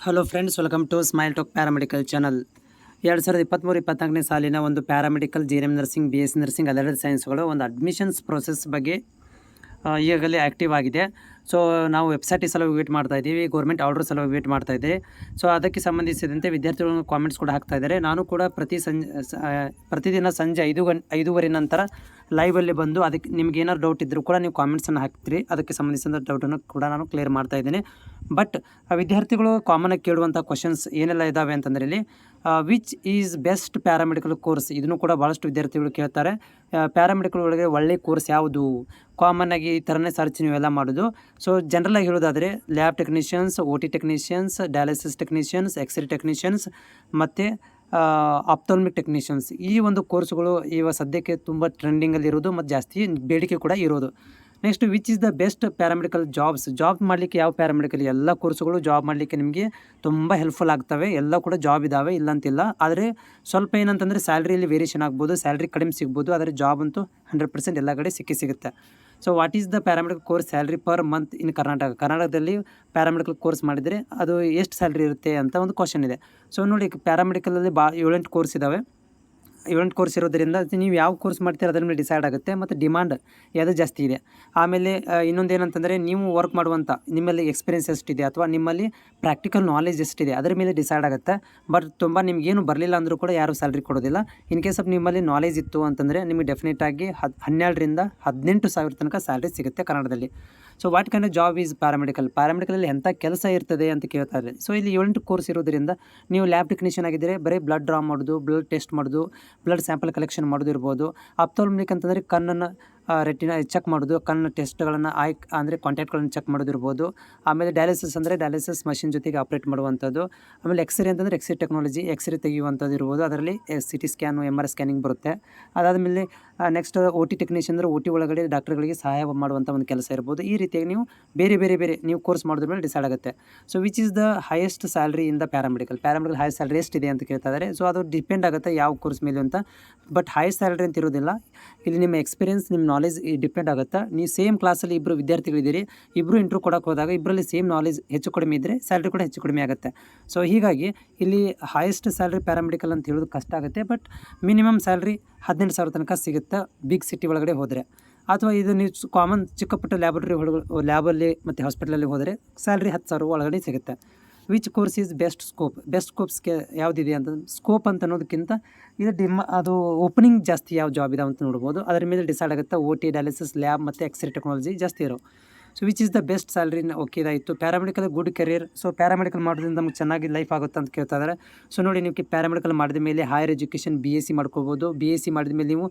Hello friends, welcome to smile talk paramedical channel. 2023-24ನೇ ಸಾಲಿನ ಒಂದು paramedical, GNM nursing, BSc nursing, allied ಸೈನ್ಸ್ಗಳು ಒಂದು ಅಡ್ಮಿಷನ್ಸ್ ಪ್ರೊಸೆಸ್ ಬಗ್ಗೆ ಈಗಾಗಲೇ ಆ್ಯಕ್ಟಿವ್ ಆಗಿದೆ. ಸೊ ನಾವು ವೆಬ್ಸೈಟ್ ಸಲುವಾಗಿ ವೇಟ್ ಮಾಡ್ತಾ ಇದ್ದೀವಿ, ಗೌರ್ಮೆಂಟ್ ಆರ್ಡರ್ ಸಲುವಾಗಿ ವೇಟ್ ಮಾಡ್ತಾ ಇದ್ದೀವಿ. ಸೊ ಅದಕ್ಕೆ ಸಂಬಂಧಿಸಿದಂತೆ ವಿದ್ಯಾರ್ಥಿಗಳು ಕಾಮೆಂಟ್ಸ್ ಕೂಡ ಹಾಕ್ತಾ ಇದ್ದಾರೆ. ನಾನು ಕೂಡ ಪ್ರತಿದಿನ ಸಂಜೆ 5:30 ನಂತರ ಲೈವಲ್ಲಿ ಬಂದು ಅದಕ್ಕೆ ನಿಮ್ಗೆ ಏನಾದ್ರು ಡೌಟ್ ಇದ್ದರೂ ಕೂಡ ನೀವು ಕಾಮೆಂಟ್ಸನ್ನು ಹಾಕ್ತೀರಿ. ಅದಕ್ಕೆ ಸಂಬಂಧಿಸಿದ ಡೌಟನ್ನು ಕೂಡ ನಾನು ಕ್ಲಿಯರ್ ಮಾಡ್ತಾ ಇದ್ದೀನಿ. ಬಟ್ ವಿದ್ಯಾರ್ಥಿಗಳು ಕಾಮನಾಗಿ ಕೇಳುವಂಥ ಕ್ವಶನ್ಸ್ ಏನೆಲ್ಲ ಇದ್ದಾವೆ ಅಂತಂದರೆ, ಇಲ್ಲಿ which is best paramedical course, ಇದನ್ನು ಕೂಡ ಭಾಳಷ್ಟು ವಿದ್ಯಾರ್ಥಿಗಳು ಕೇಳ್ತಾರೆ. ಪ್ಯಾರಾಮೆಡಿಕಲ್ ಒಳಗೆ ಒಳ್ಳೆಯ ಕೋರ್ಸ್ ಯಾವುದು, ಕಾಮನ್ ಆಗಿ ಈ ಥರನೇ ಸರ್ಚ್ ನೀವೆಲ್ಲ ಮಾಡೋದು. ಸೊ ಜನರಲಾಗಿ ಹೇಳೋದಾದರೆ lab technicians, OT technicians, dialysis technicians, x-ray technicians ಮತ್ತು ಆಪ್ಥಾಲ್ಮಿಕ್ ಟೆಕ್ನಿಷಿಯನ್ಸ್, ಈ ಒಂದು ಕೋರ್ಸ್ಗಳು ಇವಾಗ ಸದ್ಯಕ್ಕೆ ತುಂಬ ಟ್ರೆಂಡಿಂಗಲ್ಲಿ ಇರೋದು ಮತ್ತು ಜಾಸ್ತಿ ಬೇಡಿಕೆ ಕೂಡ ಇರೋದು. Next, which is the best paramedical job ಮಾಡಲಿಕ್ಕೆ ಯಾವ ಪ್ಯಾರಾಮೆಡಿಕಲ್, ಎಲ್ಲ ಕೋರ್ಸ್ಗಳು ಜಾಬ್ ಮಾಡಲಿಕ್ಕೆ ನಿಮಗೆ ತುಂಬ ಹೆಲ್ಪ್ಫುಲ್ ಆಗ್ತವೆ. ಎಲ್ಲ ಕೂಡ ಜಾಬ್ ಇದ್ದಾವೆ, ಇಲ್ಲ ಅಂತಿಲ್ಲ. ಆದರೆ ಸ್ವಲ್ಪ ಏನಂತಂದರೆ ಸ್ಯಾಲ್ರಿಯಲ್ಲಿ ವೇರಿಯೇಷನ್ ಆಗ್ಬೋದು, ಸ್ಯಾಲ್ರಿ ಕಡಿಮೆ ಸಿಗ್ಬೋದು. ಆದರೆ ಜಾಬ್ ಅಂತೂ 100% ಎಲ್ಲ ಕಡೆ ಸಿಗುತ್ತೆ. So what is the paramedical course salary per month ಇನ್ ಕರ್ನಾಟಕದಲ್ಲಿ ಪ್ಯಾರಾಮೆಡಿಕಲ್ ಕೋರ್ಸ್ ಮಾಡಿದರೆ ಅದು ಎಷ್ಟು ಸ್ಯಾಲ್ರಿ ಇರುತ್ತೆ ಅಂತ ಒಂದು ಕ್ವಶನ್ ಇದೆ. ಸೊ ನೋಡಿ, ಪ್ಯಾರಾಮೆಡಿಕಲಲ್ಲಿ 7-8 ಕೋರ್ಸ್ ಇದ್ದಾವೆ. 7 ಕೋರ್ಸ್ ಇರೋದರಿಂದ ನೀವು ಯಾವ ಕೋರ್ಸ್ ಮಾಡ್ತೀರ ಅದರ ಮೇಲೆ ಡಿಸೈಡ್ ಆಗುತ್ತೆ, ಮತ್ತು ಡಿಮಾಂಡ್ ಯಾವುದು ಜಾಸ್ತಿ ಇದೆ. ಆಮೇಲೆ ಇನ್ನೊಂದು ಏನಂತಂದರೆ, ನೀವು ವರ್ಕ್ ಮಾಡುವಂಥ ನಿಮ್ಮಲ್ಲಿ ಎಕ್ಸ್ಪೀರಿಯನ್ಸ್ ಎಷ್ಟಿದೆ ಅಥವಾ ನಿಮ್ಮಲ್ಲಿ ಪ್ರಾಕ್ಟಿಕಲ್ ನಾಲೆಜ್ ಎಷ್ಟಿದೆ ಅದರ ಮೇಲೆ ಡಿಸೈಡ್ ಆಗುತ್ತೆ. ಬಟ್ ತುಂಬ ನಿಮಗೇನು ಬರಲಿಲ್ಲ ಅಂದರೂ ಕೂಡ ಯಾರೂ ಸ್ಯಾಲ್ರಿ ಕೊಡೋದಿಲ್ಲ. ಇನ್ ಕೇಸ್ ಆಫ್ ನಿಮ್ಮಲ್ಲಿ ನಾಲೆಜ್ ಇತ್ತು ಅಂತಂದರೆ ನಿಮಗೆ ಡೆಫಿನೆಟಾಗಿ 12ರಿಂದ 18,000 ತನಕ ಸ್ಯಾಲ್ರಿ ಸಿಗುತ್ತೆ ಕನ್ನಡದಲ್ಲಿ. So what kind of job is ಪ್ಯಾರಾಮೆಡಿಕಲಲ್ಲಿ ಎಂಥ ಕೆಲಸ ಇರ್ತದೆ ಅಂತ ಕೇಳ್ತಾರೆ. ಸೊ ಇಲ್ಲಿ 7 ಕೋರ್ಸ್ ಇರೋದರಿಂದ ನೀವು ಲ್ಯಾಬ್ ಟೆಕ್ನಿಷಿಯನ್ ಆಗಿದ್ದರೆ ಬರೀ ಬ್ಲಡ್ ಡ್ರಾ ಮಾಡೋದು, ಬ್ಲಡ್ ಟೆಸ್ಟ್ ಮಾಡೋದು, ಬ್ಲಡ್ ಸ್ಯಾಂಪಲ್ ಕಲೆಕ್ಷನ್ ಮಾಡೋದು ಇರ್ಬೋದು. ಆಪ್ಥಾಲ್ಮಿಕ್ ಅಂತಂದರೆ ಕಣ್ಣನ್ನು ರೆಟಿನ ಚೆಕ್ ಮಾಡೋದು, ಕಣ್ಣು ಟೆಸ್ಟ್ಗಳನ್ನು ಅಂದರೆ ಕಾಂಟ್ಯಾಕ್ಟ್ಗಳನ್ನು ಚೆಕ್ ಮಾಡೋದಿರ್ಬೋದು. ಆಮೇಲೆ ಡಯಾಲಿಸಿಸ್ ಅಂದರೆ ಡಯಾಲಿಸಿಸ್ ಮಷಿನ್ ಜೊತೆಗೆ ಆಪ್ರೇಟ್ ಮಾಡುವಂಥದ್ದು. ಆಮೇಲೆ ಎಕ್ಸ್ರೇ ಅಂತಂದರೆ ಎಕ್ಸ್ರೇ ಟೆಕ್ನಾಲಜಿ, ಎಕ್ಸ್ರೇ ತೆಗೆಯುವಂಥದ್ದು ಇರ್ಬೋದು. ಅದರಲ್ಲಿ CT ಸ್ಕ್ಯಾನು, MR ಸ್ಕ್ಯಾನಿಂಗ್ ಬರುತ್ತೆ. ಅದಾದಮೇಲೆ ನೆಕ್ಸ್ಟ್ OT ಟೆಕ್ನಿಷಿಯನ್ ಅಂದರೆ OT ಒಳಗಡೆ ಡಾಕ್ಟರ್ಗಳಿಗೆ ಸಹಾಯ ಮಾಡುವಂಥ ಒಂದು ಕೆಲಸ ಇರ್ಬೋದು. ಈ ರೀತಿಯಾಗಿ ನೀವು ಬೇರೆ ನೀವು ಕೋರ್ಸ್ ಮಾಡೋದ್ರ ಮೇಲೆ ಡಿಸೈಡ್ ಆಗುತ್ತೆ. So which is the highest salary in the paramedical highest salary ಎಷ್ಟಿದೆ ಅಂತ ಕೇಳ್ತಾ ಇದ್ದಾರೆ. ಸೊ ಅದು ಡಿಪೆಂಡ್ ಆಗುತ್ತೆ ಯಾವ ಕೋರ್ಸ್ ಮೇಲೆ ಅಂತ. ಬಟ್ ಹೈಯೆಸ್ಟ್ ಸ್ಯಾಲ್ರಿ ಅಂತ ಇರೋದಿಲ್ಲ. ಇಲ್ಲಿ ನಿಮ್ಮ ಎಕ್ಸ್ಪೀರಿಯನ್ಸ್, ನಿಮ್ಮ ನಾಲೆಜ್ ಡಿಪೆಂಡ್ ಆಗುತ್ತೆ. ನೀವು ಸೇಮ್ ಕ್ಲಾಸಲ್ಲಿ ಇಬ್ಬರು ವಿದ್ಯಾರ್ಥಿಗಳಿದ್ದೀರಿ, ಇಬ್ಬರು ಇಂಟ್ರೂ ಕೊಡೋಕೆ ಹೋದಾಗ ಇಬ್ಬರಲ್ಲಿ ಸೇಮ್ ನಾಲೆಜ್ ಹೆಚ್ಚು ಕಡಿಮೆ ಇದ್ದರೆ ಸ್ಯಾಲ್ರಿ ಕೂಡ ಹೆಚ್ಚು ಕಡಿಮೆ ಆಗುತ್ತೆ. ಸೊ ಹೀಗಾಗಿ ಇಲ್ಲಿ ಹೈಯೆಸ್ಟ್ ಸ್ಯಾಲ್ರಿ ಪ್ಯಾರಾಮೆಡಿಕಲ್ ಅಂತ ಹೇಳೋದು ಕಷ್ಟ ಆಗುತ್ತೆ. ಬಟ್ ಮಿನಿಮಮ್ ಸ್ಯಾಲ್ರಿ 18,000 ತನಕ ಸಿಗುತ್ತೆ ಬಿಗ್ ಸಿಟಿ ಒಳಗಡೆ ಹೋದರೆ. ಅಥವಾ ಇದು ನೀವು ಕಾಮನ್ ಚಿಕ್ಕಪುಟ್ಟ ಲ್ಯಾಬಲ್ಲಿ ಮತ್ತು ಹಾಸ್ಪಿಟಲಲ್ಲಿ ಹೋದರೆ ಸ್ಯಾಲ್ರಿ 10,000 ಒಳಗಡೆ ಸಿಗುತ್ತೆ. ವಿಚ್ ಕೋರ್ಸ್ ಈಸ್ ಬೆಸ್ಟ್ ಸ್ಕೋಪ್ಸ್ಗೆ ಯಾವುದಿದೆ ಅಂತ, ಸ್ಕೋಪ್ ಅಂತ ಅನ್ನೋದಕ್ಕಿಂತ ಇದು ಅದು ಓಪನಿಂಗ್ ಜಾಸ್ತಿ ಯಾವ ಜಾಬ್ ಇದೆ ಅಂತ ನೋಡ್ಬೋದು. ಅದರ ಮೇಲೆ ಡಿಸೈಡ್ ಆಗುತ್ತೆ. OT, ಡಯಾಲಿಸಿಸ್, ಲ್ಯಾಬ್ ಮತ್ತು ಎಕ್ಸ್ರೇ ಟೆಕ್ನಾಲಜಿ ಜಾಸ್ತಿ ಇರೋ. So which is the best salary, okay ಇದಾಯಿತು. Paramedical good career. So paramedical ಮಾಡೋದ್ರಿಂದ ನಮ್ಗೆ ಚೆನ್ನಾಗಿ ಲೈಫ್ ಆಗುತ್ತೆ ಅಂತ ಕೇಳ್ತಾ ಇದ್ದಾರೆ. ಸೊ ನೋಡಿ, ನೀವು ಪ್ಯಾರಾಮೆಡಿಕಲ್ ಮಾಡಿದ ಮೇಲೆ ಹೈಯರ್ ಎಜುಕೇಷನ್ BSc ಮಾಡ್ಕೊಳ್ಬೋದು. BSc ಮಾಡಿದ ಮೇಲೆ ನೀವು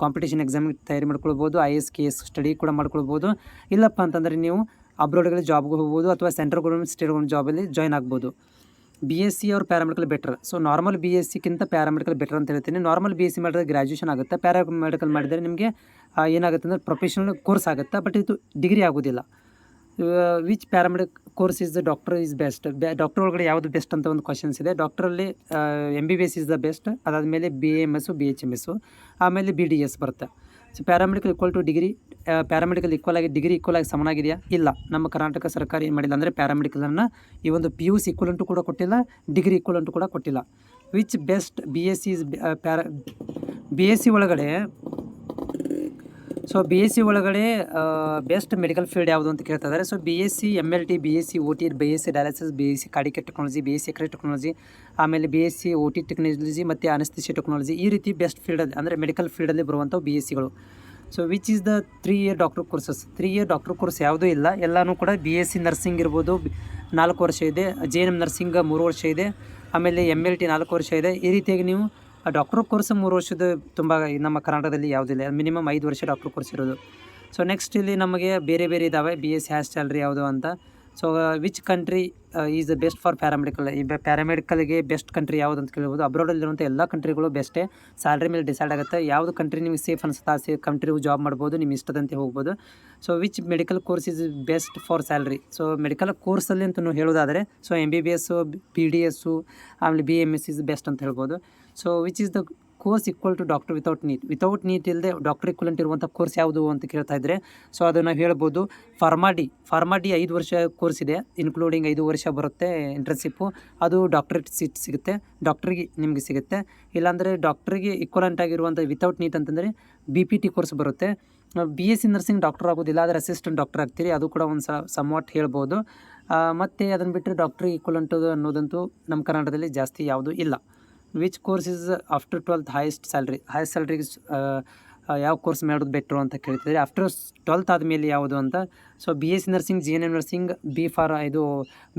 ಕಾಂಪಿಟೇಷನ್ ಎಕ್ಸಾಮಿಗೆ ತಯಾರಿ ಮಾಡ್ಕೊಳ್ಬೋದು. IAS KS ಸ್ಟಡಿ ಕೂಡ ಮಾಡ್ಕೊಳ್ಬೋದು. ಇಲ್ಲಪ್ಪ ಅಂತಂದರೆ ನೀವು ಅಬ್ರಾಡ್ಗಳಲ್ಲಿ ಜಾಬ್ಗೆ ಹೋಗ್ಬೋದು, ಅಥವಾ ಸೆಂಟ್ರಲ್ ಗೌರ್ಮೆಂಟ್, ಸ್ಟೇಟ್ ಗೌರ್ಮೆಂಟ್ ಜಾಬಲ್ಲಿ ಜಾಯ್ನ್ ಆಗ್ಬೋದು. BSc ಅವ್ರ ಪ್ಯಾರಾಮೆಡಿಕಲ್ ಬೆಟರ್. ಸೊ ನಾರ್ಮಲ್ BScಕ್ಕಿಂತ ಪ್ಯಾರಾಮೆಡಿಕಲ್ ಬೆಟರ್ ಅಂತ ಹೇಳ್ತೀನಿ. ನಾರ್ಮಲ್ BSc ಮಾಡಿದ್ರೆ ಗ್ರ್ಯಾಜುಯೇಷನ್ ಆಗುತ್ತೆ. ಪ್ಯಾರಾಮೆಡಿಕಲ್ ಮಾಡಿದರೆ ನಿಮಗೆ ಏನಾಗುತ್ತೆ ಅಂದರೆ ಪ್ರೊಫೆಷನಲ್ ಕೋರ್ಸ್ ಆಗುತ್ತೆ. ಬಟ್ ಇದು ಡಿಗ್ರಿ ಆಗೋದಿಲ್ಲ. Which paramedic course is the doctor is best, doctor ಒಳಗಡೆ ಯಾವುದು ಬೆಸ್ಟ್ ಅಂತ ಒಂದು ಕ್ವಶನ್ಸ್ ಇದೆ. ಡಾಕ್ಟ್ರಲ್ಲಿ MBBS ಈಸ್ ದ ಬೆಸ್ಟ್. ಅದಾದಮೇಲೆ BAMS, BHMS, ಆಮೇಲೆ BDS ಬರುತ್ತೆ. So paramedical equal to degree, paramedical degree equal ಆಗಿ ಸಮನಾಗಿದೆಯಾ? ಇಲ್ಲ. ನಮ್ಮ ಕರ್ನಾಟಕ ಸರ್ಕಾರ ಏನು ಮಾಡಿಲ್ಲ ಅಂದರೆ ಪ್ಯಾರಾಮೆಡಿಕಲನ್ನು ಈ ಒಂದು PUC ಈಕ್ವಲೆಂಟು ಕೂಡ ಕೊಟ್ಟಿಲ್ಲ, ಡಿಗ್ರಿ ಈಕ್ವಲೆಂಟು ಕೂಡ ಕೊಟ್ಟಿಲ್ಲ. Which best BSc is BSc ಒಳಗಡೆ, ಸೊ BSc ಒಳಗಡೆ ಬೆಸ್ಟ್ ಮೆಡಿಕಲ್ ಫೀಲ್ಡ್ ಯಾವುದು ಅಂತ ಕೇಳ್ತಾ ಇದ್ದಾರೆ. So BSc MLT, BSc OT, BSc dialysis, BSc cardiac technology, BSc x-ray technology, ಆಮೇಲೆ BSc OT ಟೆಕ್ನಾಲಜಿ ಮತ್ತು ಅನಸ್ಥಿಷಿಯಾ ಟೆಕ್ನಾಲಜಿ, ಈ ರೀತಿ ಬೆಸ್ಟ್ ಫೀಲ್ಡ್ ಅಂದರೆ ಮೆಡಿಕಲ್ ಫೀಲ್ಡಲ್ಲಿ ಬರುವಂಥವು BScಗಳು. So which is the 3 year doctor courses? 3 year doctor course ಯಾವುದೂ ಇಲ್ಲ. ಎಲ್ಲನೂ ಕೂಡ BSc ನರ್ಸಿಂಗ್ ಇರ್ಬೋದು, 4 ವರ್ಷ ಇದೆ. GNM ನರ್ಸಿಂಗ್ 3 ವರ್ಷ ಇದೆ. ಆಮೇಲೆ MLT 4 ವರ್ಷ ಇದೆ. ಈ ರೀತಿಯಾಗಿ ನೀವು ಡಾಕ್ಟರ್ ಕೋರ್ಸ್ 3 ವರ್ಷದ ತುಂಬ ನಮ್ಮ ಕರ್ನಾಟಕದಲ್ಲಿ ಯಾವುದಿಲ್ಲ. ಮಿನಿಮಮ್ 5 ವರ್ಷ ಡಾಕ್ಟರ್ ಕೋರ್ಸ್ ಇರೋದು. ಸೊ ನೆಕ್ಸ್ಟ್ ಇಲ್ಲಿ ನಮಗೆ ಬೇರೆ ಇದ್ದಾವೆ BSc ಹ್ಯಾಶ್ ಸ್ಯಾಲ್ರಿ ಯಾವುದು ಅಂತ. So which country is the best for paramedical? ಈ ಪ್ಯಾರಾಮೆಡಿಕಲ್ಗೆ ಬೆಸ್ಟ್ ಕಂಟ್ರಿ ಯಾವುದು ಅಂತ ಕೇಳ್ಬೋದು. ಅಬ್ರಾಡಲ್ಲಿರುವಂಥ ಎಲ್ಲ ಕಂಟ್ರಿಗಳು ಬೆಸ್ಟೇ. ಸ್ಯಾಲ್ರಿ ಮೇಲೆ ಡಿಸೈಡ್ ಆಗುತ್ತೆ. ಯಾವುದು ಕಂಟ್ರಿ ನಿಮಗೆ ಸೇಫ್ ಅನಿಸುತ್ತೆ ಆ ಕಂಟ್ರಿಗೂ ಜಾಬ್ ಮಾಡ್ಬೋದು, ನಿಮ್ಮ ಇಷ್ಟದಂತೆ ಹೋಗ್ಬೋದು. So which medical course is best for salary? So medical ಕೋರ್ಸಲ್ಲಿ ಅಂತ ಹೇಳೋದಾದರೆ ಸೊ MBBS, PDS, ಆಮೇಲೆ BMS ಈಸ್ ಬೆಸ್ಟ್ ಅಂತ ಹೇಳ್ಬೋದು. So which is the course equal to doctor without NEET ಇಲ್ಲದೆ ಡಾಕ್ಟರ್ ಇಕ್ವಲೆಂಟ್ ಇರುವಂಥ ಕೋರ್ಸ್ ಯಾವುದು ಅಂತ ಕೇಳ್ತಾ ಇದ್ದರೆ, ಸೊ ಅದು ನಾವು ಹೇಳ್ಬೋದು ಫಾರ್ಮಾ ಡಿ 5 ವರ್ಷ ಕೋರ್ಸ್ ಇದೆ, ಇನ್ಕ್ಲೂಡಿಂಗ್ 5 ವರ್ಷ ಬರುತ್ತೆ ಇಂಟರ್ನ್ಶಿಪ್ಪು. ಅದು ಡಾಕ್ಟ್ರೇಟ್ ಸೀಟ್ ಸಿಗುತ್ತೆ, ಡಾಕ್ಟ್ರಿಗೆ ನಿಮಗೆ ಸಿಗುತ್ತೆ. ಇಲ್ಲಾಂದರೆ ಡಾಕ್ಟ್ರಿಗೆ ಈಕ್ವಲೆಂಟ್ ಆಗಿರುವಂಥ ವಿತೌಟ್ ನೀಟ್ ಅಂತಂದರೆ BPT ಕೋರ್ಸ್ ಬರುತ್ತೆ. BSc ನರ್ಸಿಂಗ್ ಡಾಕ್ಟರ್ ಆಗೋದಿಲ್ಲ, ಆದರೆ ಅಸಿಸ್ಟೆಂಟ್ ಡಾಕ್ಟರ್ ಆಗ್ತೀರಿ, ಅದು ಕೂಡ ಒಂದು ಸಮ್ವಾಟ್ ಹೇಳ್ಬೋದು. ಮತ್ತು ಅದನ್ನು ಬಿಟ್ಟರೆ ಡಾಕ್ಟ್ರಿಗೆ ಈಕ್ವಲೆಂಟ್ ಅನ್ನೋದಂತೂ ನಮ್ಮ ಕರ್ನಾಟಕದಲ್ಲಿ ಜಾಸ್ತಿ ಯಾವುದೂ ಇಲ್ಲ. Which course is after 12th highest ಸ್ಯಾಲ್ರಿಗೆ ಯಾವ ಕೋರ್ಸ್ ಮಾಡೋದು ಬೆಟ್ರು ಅಂತ ಕೇಳ್ತಿದ್ದಾರೆ. ಆಫ್ಟರ್ 12th ಆದಮೇಲೆ ಯಾವುದು ಅಂತ. So BSc nursing, GNM nursing,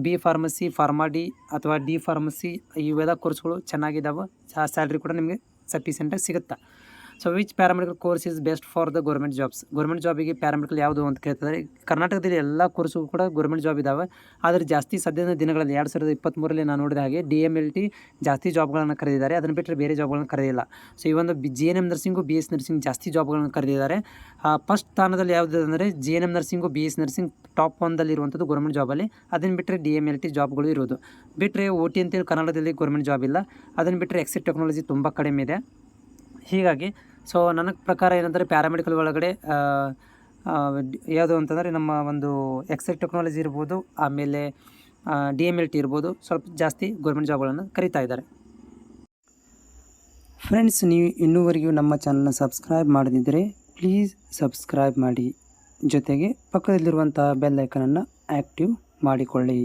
B pharmacy, pharma D ಅಥವಾ ಡಿ ಫಾರ್ಮಸಿ, ಇವೆಲ್ಲ ಕೋರ್ಸ್ಗಳು ಚೆನ್ನಾಗಿದ್ದಾವೆ. ಸ್ಯಾಲ್ರಿ ಕೂಡ ನಿಮಗೆ ಸಫಿಷಿಯೆಂಟಾಗಿ ಸಿಗುತ್ತೆ. So which paramedical course is best for the government ಜಾಬಿಗೆ ಪ್ಯಾರಾಮೆಡಿಕಲ್ ಯಾವುದು ಅಂತ ಕೇಳ್ತಿದ್ದಾರೆ. ಕರ್ನಾಟಕದಲ್ಲಿ ಎಲ್ಲ ಕೋರ್ಸ್ಗಳು ಕೂಡ ಗೌರ್ಮೆಂಟ್ ಜಾಬ್ ಇದ್ದಾವೆ, ಆದರೆ ಜಾಸ್ತಿ ಸದ್ಯದ ದಿನಗಳಲ್ಲಿ 2023ರಲ್ಲಿ ನಾನು ನೋಡಿದ ಹಾಗೆ DMLT ಜಾಸ್ತಿ ಜಾಬ್ಗಳನ್ನು ಕರೆದಿದ್ದಾರೆ. ಅದನ್ನು ಬಿಟ್ಟರೆ ಬೇರೆ ಜಾಬ್ಗಳನ್ನು ಕರೆದಿಲ್ಲ. ಸೊ ಈ ಒಂದು GNM ನರ್ಸಿಂಗು, BSc ನರ್ಸಿಂಗ್ ಜಾಸ್ತಿ ಜಾಬ್ಗಳನ್ನು ಕರೆದಿದ್ದಾರೆ. ಫಸ್ಟ್ ಸ್ಥಾನದಲ್ಲಿ ಯಾವುದು ಅಂದರೆ GNM nursing, BSc nursing top 1ದಲ್ಲಿ ಇರುವಂಥದ್ದು ಗೌರ್ಮೆಂಟ್ ಜಾಬಲ್ಲಿ. ಅದನ್ನು ಬಿಟ್ಟರೆ DMLT ಜಾಬ್ಗಳು ಇರೋದು. ಬಿಟ್ಟರೆ OT ಅಂತೇಳಿ ಕನ್ನಡದಲ್ಲಿ ಗೌರ್ಮೆಂಟ್ ಜಾಬ್ ಇಲ್ಲ. ಅದನ್ನು ಬಿಟ್ಟರೆ ಎಕ್ಸೆಟ್ ಟೆಕ್ನಾಲಜಿ ತುಂಬ ಕಡಿಮೆ ಇದೆ. ಹೀಗಾಗಿ ಸೊ ನನ್ನ ಪ್ರಕಾರ ಏನಂದರೆ ಪ್ಯಾರಾಮೆಡಿಕಲ್ ಒಳಗಡೆ ಯಾವುದು ಅಂತಂದರೆ ನಮ್ಮ ಒಂದು ಎಕ್ಸೆಟ್ ಟೆಕ್ನಾಲಜಿ ಇರ್ಬೋದು, ಆಮೇಲೆ DMLT ಇರ್ಬೋದು, ಸ್ವಲ್ಪ ಜಾಸ್ತಿ ಗೌರ್ಮೆಂಟ್ ಜಾಬ್ಗಳನ್ನು ಕರೀತಾ ಇದ್ದಾರೆ. ಫ್ರೆಂಡ್ಸ್, ನೀವು ಇನ್ನೂವರೆಗೂ ನಮ್ಮ ಚಾನಲ್ನ ಸಬ್ಸ್ಕ್ರೈಬ್ ಮಾಡದಿದ್ದರೆ ಪ್ಲೀಸ್ ಸಬ್ಸ್ಕ್ರೈಬ್ ಮಾಡಿ, ಜೊತೆಗೆ ಪಕ್ಕದಲ್ಲಿರುವಂಥ ಬೆಲ್ ಐಕನನ್ನು ಆ್ಯಕ್ಟಿವ್ ಮಾಡಿಕೊಳ್ಳಿ.